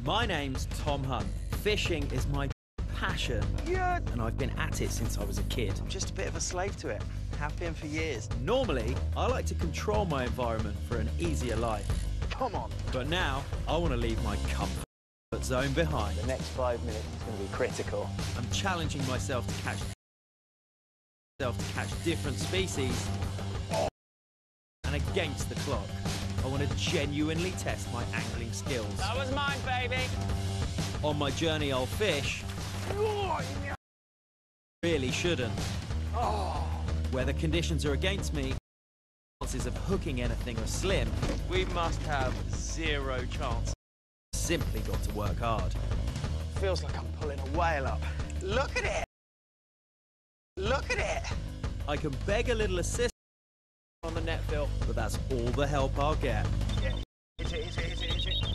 My name's Thom Hunt. Fishing is my passion, and I've been at it since I was a kid. I'm just a bit of a slave to it. Have been for years. Normally, I like to control my environment for an easier life. Come on. But now, I want to leave my comfort zone behind. The next 5 minutes is going to be critical. I'm challenging myself to catch different species, and against the clock. I want to genuinely test my angling skills. That was mine, baby. On my journey, I'll fish. Really shouldn't. Where the conditions are against me, chances of hooking anything are slim. We must have zero chance. Simply got to work hard. Feels like I'm pulling a whale up. Look at it. Look at it. I can beg a little assist on the net fill, but that's all the help I'll get. Yeah. Hit it.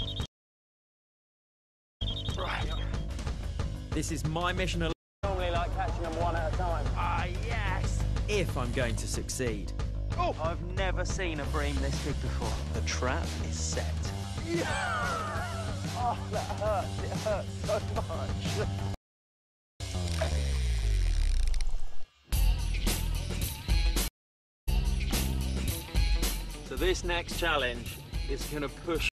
Right. This is my mission alone. Normally like catching them one at a time. Ah, yes. If I'm going to succeed. Oh, I've never seen a bream this big before. The trap is set. Yeah. Oh, that hurts. It hurts so much. So this next challenge is going to push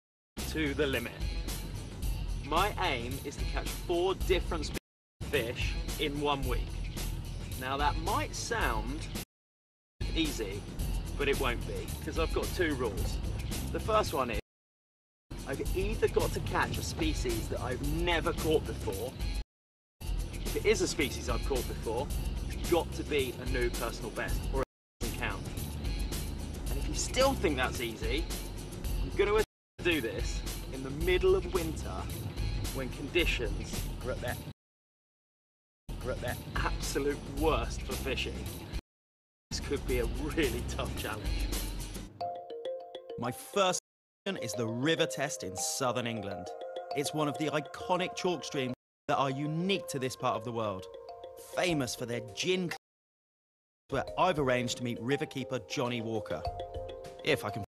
to the limit. My aim is to catch 4 different species of fish in 1 week. Now that might sound easy, but it won't be, because I've got 2 rules. The first one is I've either got to catch a species that I've never caught before. If it is a species I've caught before, it's got to be a new personal best, or it doesn't count. And if you still think that's easy, I'm going to do this in the middle of winter when conditions are at their absolute worst for fishing. This could be a really tough challenge. My first is the river test in southern England. It's one of the iconic chalk streams that are unique to this part of the world. Famous for their gin, where I've arranged to meet riverkeeper Johnny Walker. If I can.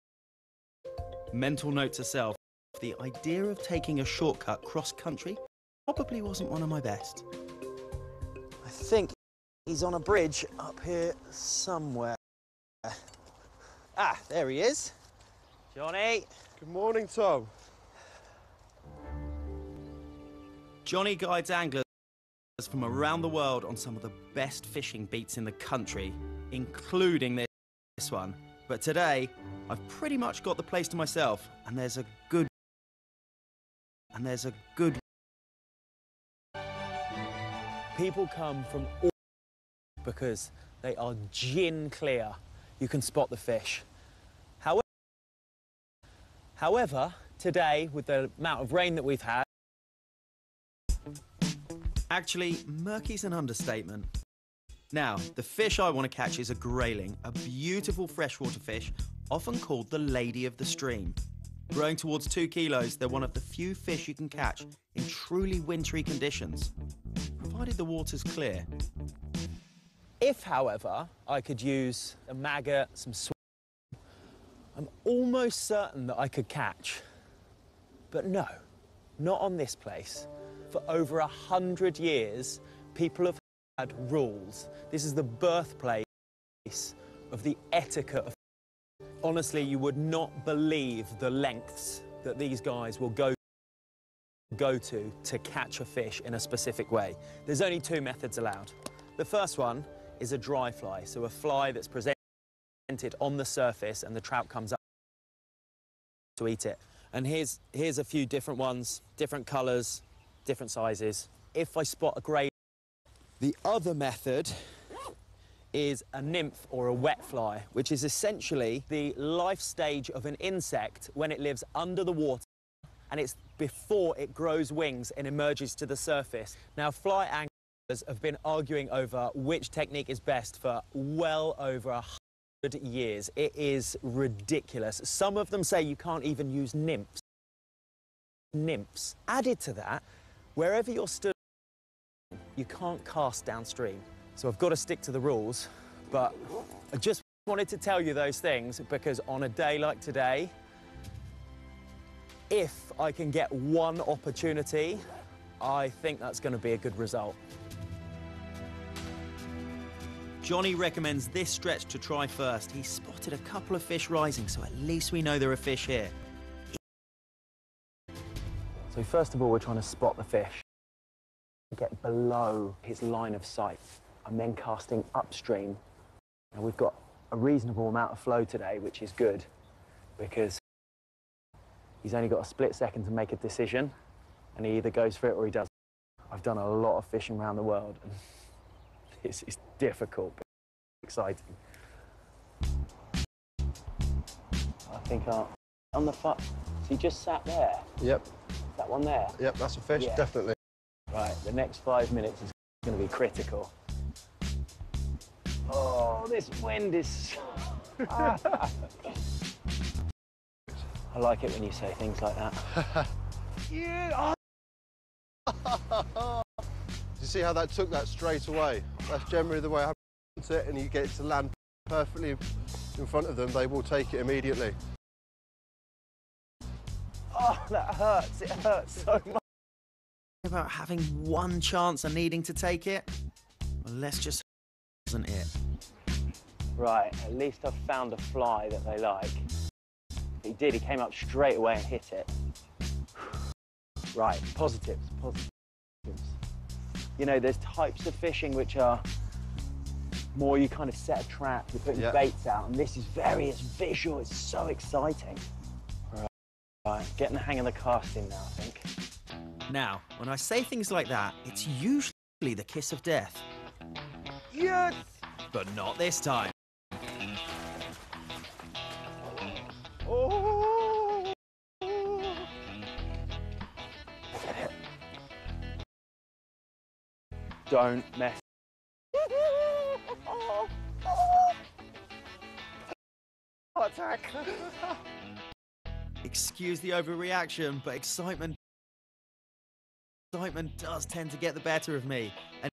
Mental note to self, the idea of taking a shortcut cross-country probably wasn't one of my best. I think he's on a bridge up here somewhere. Ah, there he is. Johnny. Good morning, Tom. Johnny guides anglers from around the world on some of the best fishing beats in the country, including this one. But today, I've pretty much got the place to myself, and there's a good... People come from all because they are gin clear. You can spot the fish. However, today, with the amount of rain that we've had... Actually, murky's an understatement. Now, the fish I want to catch is a grayling, a beautiful freshwater fish, often called the lady of the stream. Growing towards 2 kilos, they're one of the few fish you can catch in truly wintry conditions, provided the water's clear. If, however, I could use a maggot, some swim, I'm almost certain that I could catch. But no, not on this place. For over 100 years, people have had rules. This is the birthplace of the etiquette of... Honestly, you would not believe the lengths that these guys will go to catch a fish in a specific way. There's only 2 methods allowed. The first one is a dry fly, so a fly that's presented on the surface and the trout comes up to eat it. And here's a few different ones, different colours, different sizes. If I spot a grey... The other method is a nymph or a wet fly, which is essentially the life stage of an insect when it lives under the water, and it's before it grows wings and emerges to the surface. Now, fly anglers have been arguing over which technique is best for well over 100 years. It is ridiculous. Some of them say you can't even use nymphs. Added to that, wherever you're stood, you can't cast downstream. So I've got to stick to the rules, but I just wanted to tell you those things because on a day like today, if I can get one opportunity, I think that's going to be a good result. Johnny recommends this stretch to try first. He's spotted a couple of fish rising, so at least we know there are fish here. So first of all, we're trying to spot the fish, get below his line of sight. I'm then casting upstream. Now we've got a reasonable amount of flow today, which is good, because he's only got a split second to make a decision, and he either goes for it or he doesn't. I've done a lot of fishing around the world, and it's difficult, but exciting. I think on the so he just sat there. Yep. That one there? Yep, that's a fish, Yeah. definitely. Right, the next 5 minutes is going to be critical. Oh, this wind is... I like it when you say things like that. Yeah. You see how that took that straight away? That's generally the way I put it, and you get it to land perfectly in front of them, they will take it immediately. Oh, that hurts. It hurts so much. About having one chance and needing to take it? Well, let's just isn't it? Right, at least I've found a fly that they like. He did, he came up straight away and hit it. Right, positives. You know, there's types of fishing which are more you kind of set a trap, you're putting baits out, and this is it's visual, it's so exciting. Right, getting the hang of the casting now, I think. Now, when I say things like that, it's usually the kiss of death. Yes! But not this time. Oh! Don't mess. Attack! Excuse the overreaction, but excitement does tend to get the better of me. And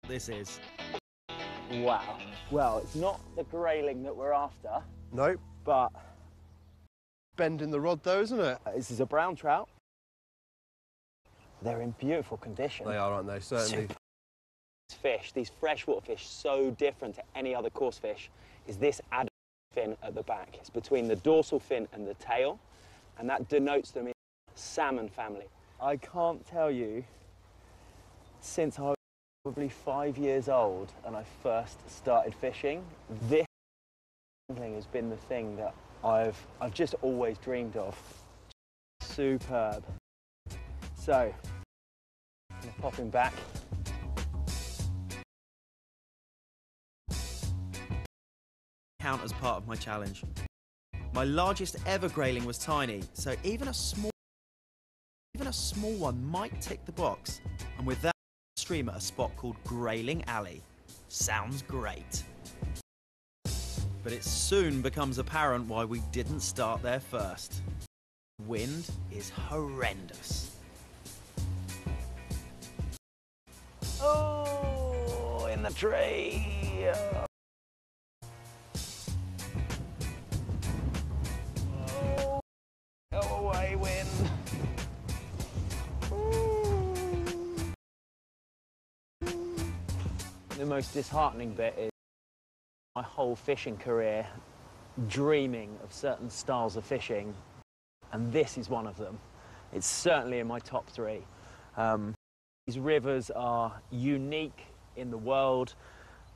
this is. Wow. Well, it's not the grayling that we're after. Nope. But Bending the rod though, isn't it? this is a brown trout. They're in beautiful condition. They are, aren't they? Certainly. Fish, these freshwater fish, so different to any other coarse fish, is this adult fin at the back. It's between the dorsal fin and the tail, and that denotes them in the salmon family. I can't tell you, since I was probably 5 years old and I first started fishing, this angling has been the thing that I've just always dreamed of. Superb. So, I'm gonna pop him back. Count as part of my challenge. My largest ever grayling was tiny, so even a small one might tick the box. And with that stream at a spot called Grayling Alley. Sounds great. But it soon becomes apparent why we didn't start there first. Wind is horrendous. Oh, in the tree. Oh, go away, wind. The most disheartening bit is my whole fishing career dreaming of certain styles of fishing, and this is one of them. It's certainly in my top 3. These rivers are unique in the world.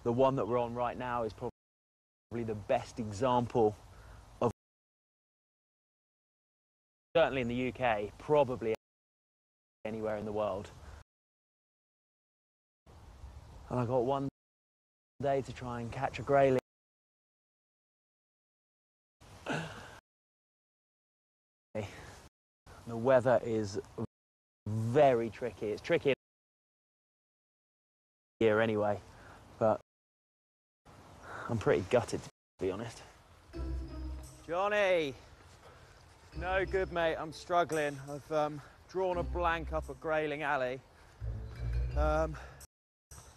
The one that we're on right now is probably the best example of, certainly in the UK, probably anywhere in the world. And I got one day to try and catch a grayling. The weather is very tricky. It's tricky here anyway, but I'm pretty gutted, to be honest. Johnny! No good, mate. I'm struggling. I've drawn a blank up at Grayling Alley.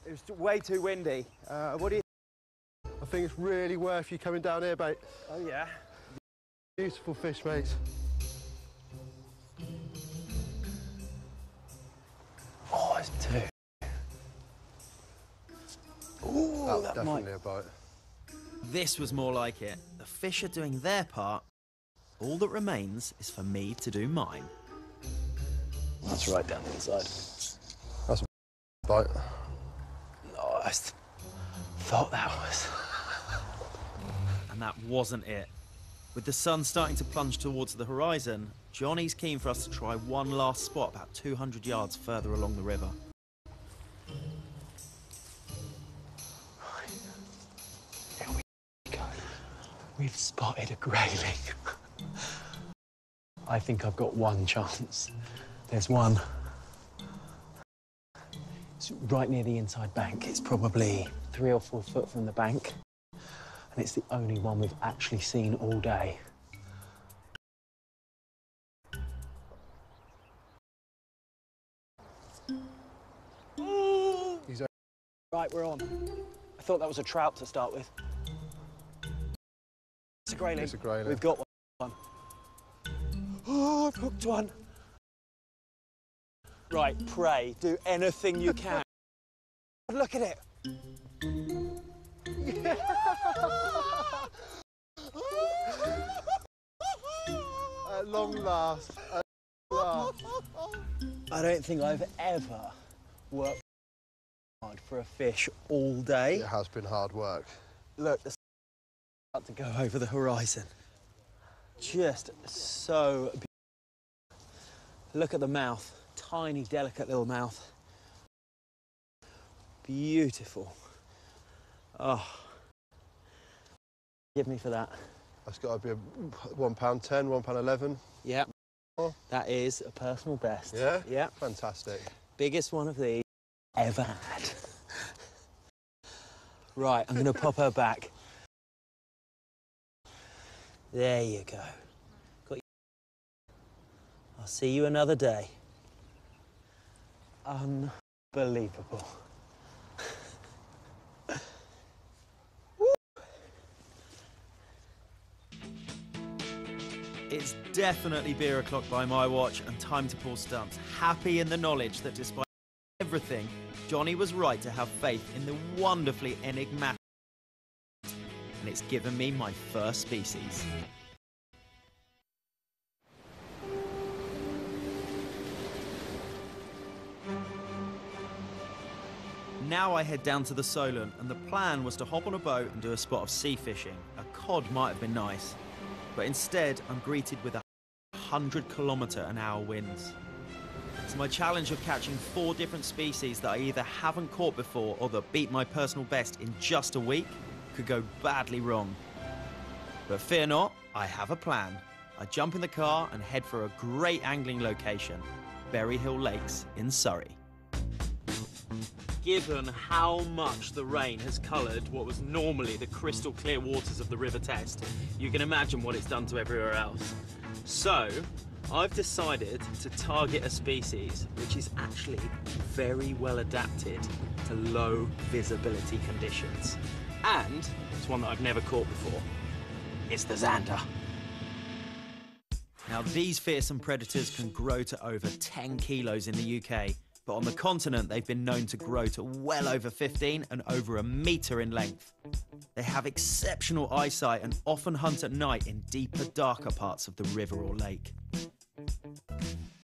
It was way too windy. What do you I think it's really worth you coming down here, mate. Oh, yeah? Beautiful fish, mate. Oh, That's definitely a bite. This was more like it. The fish are doing their part. All that remains is for me to do mine. That's right down the inside. That's a bite. Oh, I thought that was. And that wasn't it. With the sun starting to plunge towards the horizon, Johnny's keen for us to try one last spot about 200 yards further along the river. Here we go. We've spotted a grayling. I think I've got one chance. There's one. It's right near the inside bank. It's probably 3 or 4 foot from the bank. And it's the only one we've actually seen all day. Right, we're on. I thought that was a trout to start with. It's a grayling. It's a grayling. We've got one. Oh, I've hooked one. Right, pray, do anything you can. Look at it. Yeah. At long last. At last. I don't think I've ever worked hard for a fish all day. It has been hard work. Look, the sun's about to go over the horizon. Just so beautiful. Look at the mouth. Tiny, delicate little mouth. Beautiful. Oh. Give me for that. That's got to be a £1.10, £1.11. Yep. That is a personal best. Yeah? Yep. Fantastic. Biggest one of these ever had. Right, I'm going to pop her back. There you go. Got you. I'll see you another day. Unbelievable. It's definitely beer o'clock by my watch and time to pull stumps. Happy in the knowledge that despite everything, Johnny was right to have faith in the wonderfully enigmatic, and it's given me my first species. Now I head down to the Solent, and the plan was to hop on a boat and do a spot of sea fishing. A cod might have been nice, but instead I'm greeted with 100-kilometre-an-hour winds. So my challenge of catching 4 different species that I either haven't caught before or that beat my personal best in just a week could go badly wrong. But fear not, I have a plan. I jump in the car and head for a great angling location, Berry Hill Lakes in Surrey. Given how much the rain has coloured what was normally the crystal clear waters of the River Test, you can imagine what it's done to everywhere else. So, I've decided to target a species which is actually very well adapted to low visibility conditions. And it's one that I've never caught before. It's the zander. Now, these fearsome predators can grow to over 10 kilos in the UK, but on the continent they've been known to grow to well over 15 and over 1 metre in length. They have exceptional eyesight and often hunt at night in deeper, darker parts of the river or lake.